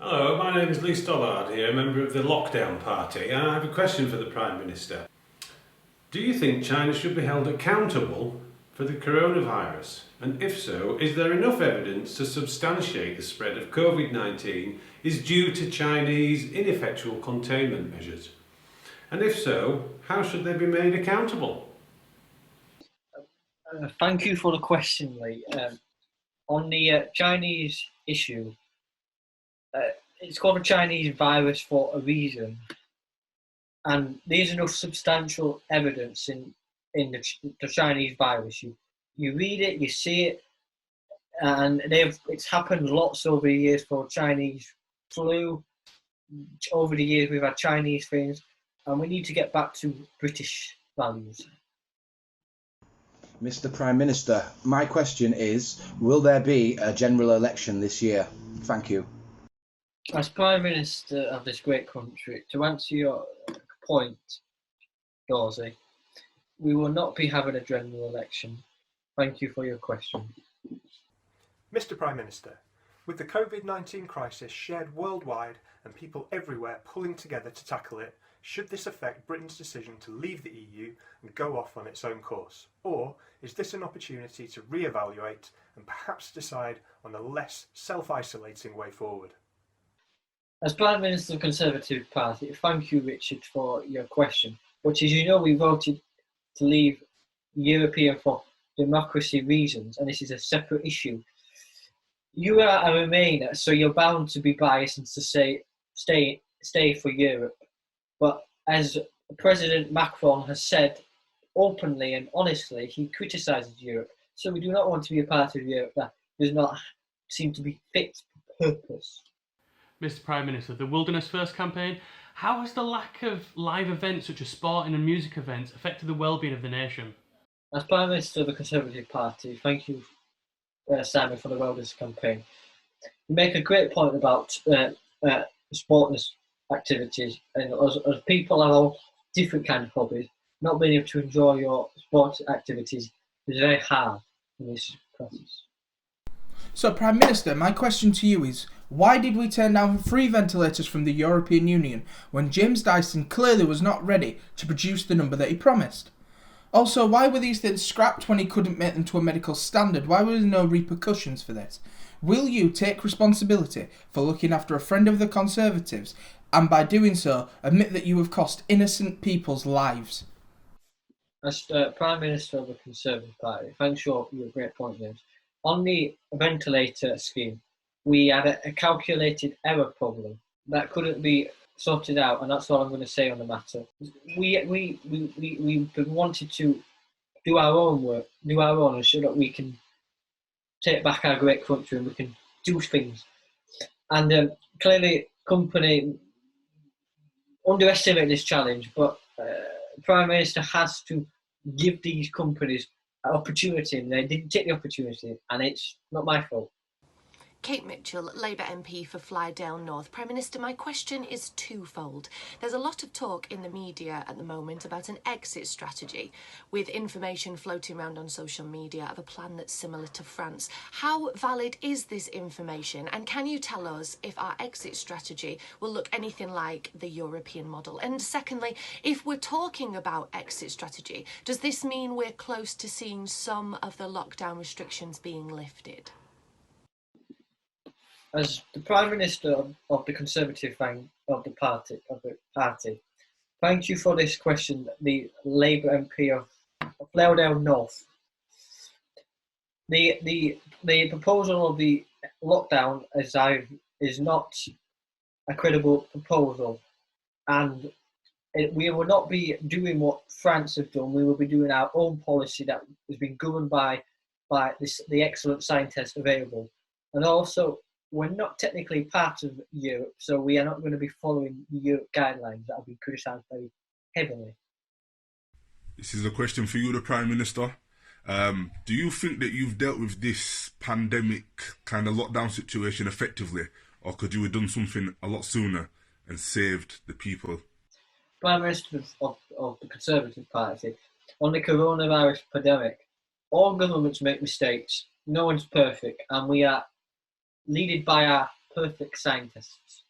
Hello, my name is Lee Stollard here, a member of the Lockdown Party, and I have a question for the Prime Minister. Do you think China should be held accountable for the coronavirus? And if so, is there enough evidence to substantiate the spread of COVID-19 is due to Chinese ineffectual containment measures? And if so, how should they be made accountable? Thank you for the question, Lee. On the Chinese issue, it's called a Chinese virus for a reason, and there's enough substantial evidence in the Chinese virus. You read it, you see it, and it's happened lots over the years for Chinese flu. Over the years, we've had Chinese things, and we need to get back to British values. Mr. Prime Minister, my question is, will there be a general election this year? Thank you. As Prime Minister of this great country, to answer your point, Dorsey, we will not be having a general election. Thank you for your question. Mr. Prime Minister, with the COVID-19 crisis shared worldwide and people everywhere pulling together to tackle it, should this affect Britain's decision to leave the EU and go off on its own course? Or is this an opportunity to re-evaluate and perhaps decide on a less self-isolating way forward? As Prime Minister of the Conservative Party, thank you, Richard, for your question. But as you know, we voted to leave European for democracy reasons, and this is a separate issue. You are a Remainer, so you're bound to be biased and to say stay for Europe. But as President Macron has said openly and honestly, he criticises Europe. So we do not want to be a part of Europe that does not seem to be fit for purpose. Mr. Prime Minister, the Wilderness First campaign, how has the lack of live events such as sporting and music events affected the well-being of the nation? As Prime Minister of the Conservative Party, thank you, Simon, for the Wilderness campaign. You make a great point about sports activities, and as people have all different kind of hobbies, not being able to enjoy your sports activities is very hard in this process. So, Prime Minister, my question to you is, why did we turn down free ventilators from the European Union when James Dyson clearly was not ready to produce the number that he promised? Also, why were these things scrapped when he couldn't make them to a medical standard? Why were there no repercussions for this? Will you take responsibility for looking after a friend of the Conservatives and by doing so admit that you have cost innocent people's lives? As Prime Minister of the Conservative Party, thanks for your great point, James. On the ventilator scheme, we had a calculated error problem that couldn't be sorted out, and that's all I'm going to say on the matter. We wanted to do our own work, and so that we can take back our great country and we can do things. And clearly, company underestimate this challenge, but Prime Minister has to give these companies an opportunity, and they didn't take the opportunity, and it's not my fault. Kate Mitchell, Labour MP for Flydale North. Prime Minister, my question is twofold. There's a lot of talk in the media at the moment about an exit strategy, with information floating around on social media of a plan that's similar to France. How valid is this information, and can you tell us if our exit strategy will look anything like the European model? And secondly, if we're talking about exit strategy, does this mean we're close to seeing some of the lockdown restrictions being lifted? As the Prime Minister of the Conservative Party, thank you for this question, the Labour MP of Flydale North. The proposal of the lockdown is not a credible proposal, and we will not be doing what France have done. We will be doing our own policy that has been governed by the excellent scientists available, and also, we're not technically part of Europe, so we are not going to be following the Europe guidelines that have been criticised very heavily. This is a question for you, the Prime Minister. Do you think that you've dealt with this pandemic kind of lockdown situation effectively, or could you have done something a lot sooner and saved the people? Prime Minister of the Conservative Party, on the coronavirus pandemic, all governments make mistakes. No one's perfect, and we are leaded by our perfect scientists.